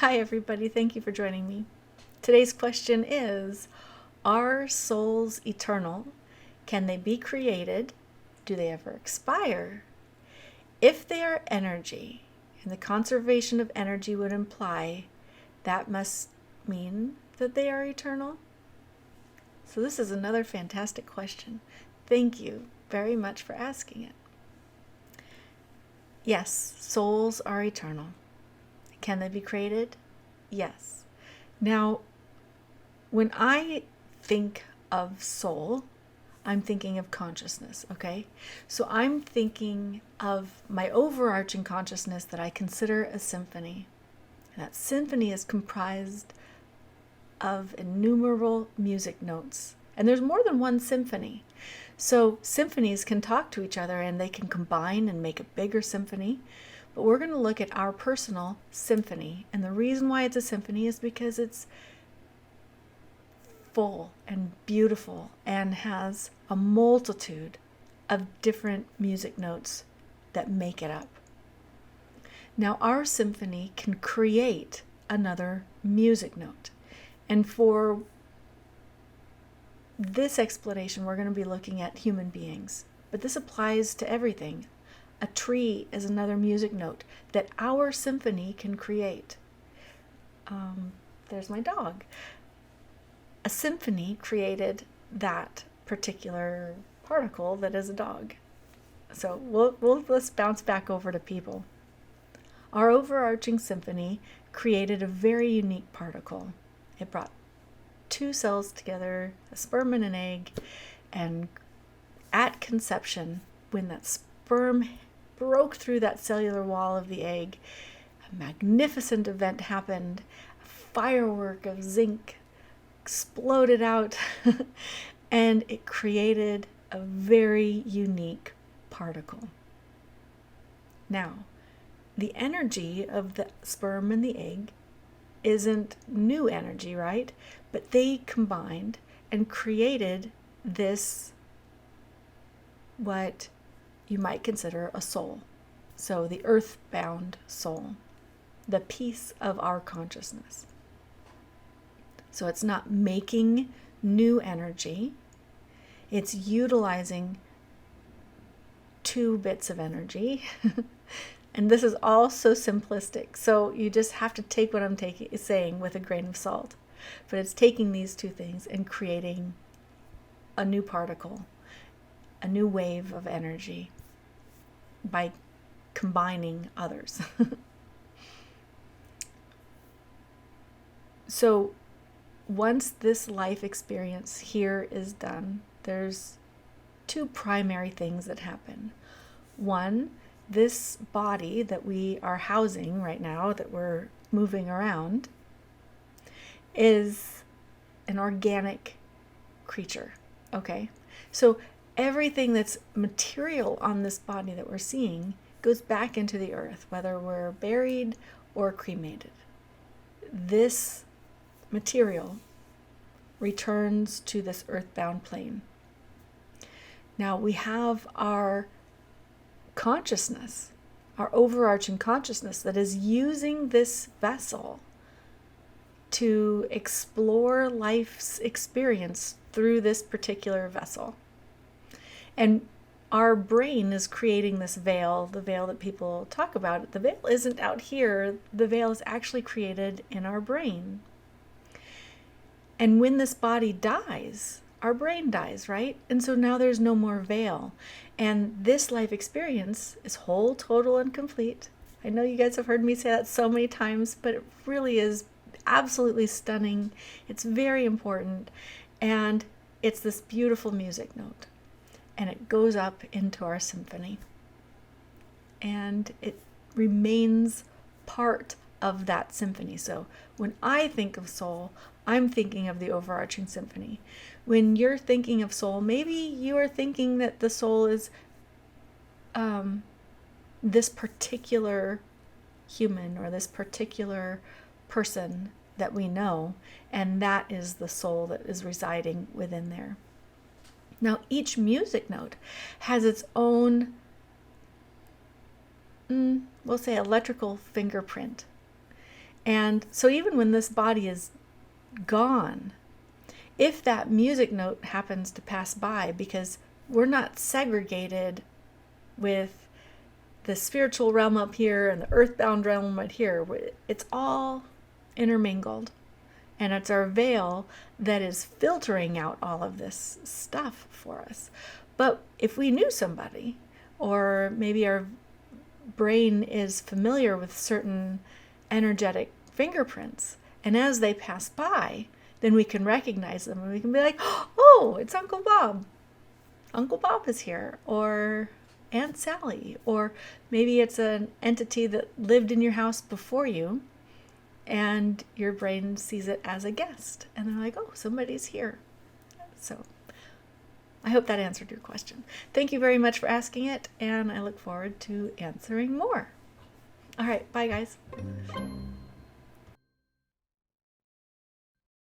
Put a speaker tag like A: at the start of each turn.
A: Hi, everybody. Thank you for joining me. Today's question is, are souls eternal? Can they be created? Do they ever expire? If they are energy, and the conservation of energy would imply that must mean that they are eternal? So this is another fantastic question. Thank you very much for asking it. Yes, souls are eternal. Can they be created? Yes. Now, when I think of soul, I'm thinking of consciousness, okay? So I'm thinking of my overarching consciousness that I consider a symphony. And that symphony is comprised of innumerable music notes. And there's more than one symphony. So symphonies can talk to each other and they can combine and make a bigger symphony. But we're going to look at our personal symphony. And the reason why it's a symphony is because it's full and beautiful and has a multitude of different music notes that make it up. Now, our symphony can create another music note. And for this explanation, we're going to be looking at human beings. But this applies to everything. A tree is another music note that our symphony can create. There's my dog. A symphony created that particular particle that is a dog. So let's bounce back over to people. Our overarching symphony created a very unique particle. It brought two cells together, a sperm and an egg, and at conception, when that sperm broke through that cellular wall of the egg, a magnificent event happened. A firework of zinc exploded out and it created a very unique particle. Now, the energy of the sperm and the egg isn't new energy, right? But they combined and created this, what you might consider a soul. So the earthbound soul, the piece of our consciousness. So it's not making new energy, it's utilizing two bits of energy. And this is all so simplistic. So you just have to take what I'm saying with a grain of salt. But it's taking these two things and creating a new particle, a new wave of energy by combining others. So once this life experience here is done, there's two primary things that happen. One, this body that we are housing right now, that we're moving around, is an organic creature, okay? So everything that's material on this body that we're seeing goes back into the earth, whether we're buried or cremated. This material returns to this earthbound plane. Now we have our consciousness, our overarching consciousness that is using this vessel to explore life's experience through this particular vessel. And our brain is creating this veil, the veil that people talk about. The veil isn't out here, the veil is actually created in our brain. And when this body dies, our brain dies, right? And so now there's no more veil. And this life experience is whole, total, and complete. I know you guys have heard me say that so many times, but it really is absolutely stunning. It's very important. And it's this beautiful music note. And it goes up into our symphony. And it remains part of that symphony. So when I think of soul, I'm thinking of the overarching symphony. When you're thinking of soul, maybe you are thinking that the soul is this particular human or this particular person that we know, and that is the soul that is residing within there. Now, each music note has its own, we'll say, electrical fingerprint. And so even when this body is gone, if that music note happens to pass by, because we're not segregated with the spiritual realm up here and the earthbound realm right here, it's all intermingled. And it's our veil that is filtering out all of this stuff for us. But if we knew somebody, or maybe our brain is familiar with certain energetic fingerprints, and as they pass by, then we can recognize them and we can be like, oh, it's Uncle Bob. Uncle Bob is here. Or Aunt Sally. Or maybe it's an entity that lived in your house before you, and your brain sees it as a guest. And they're like, oh, somebody's here. So I hope that answered your question. Thank you very much for asking it, and I look forward to answering more. All right, bye guys.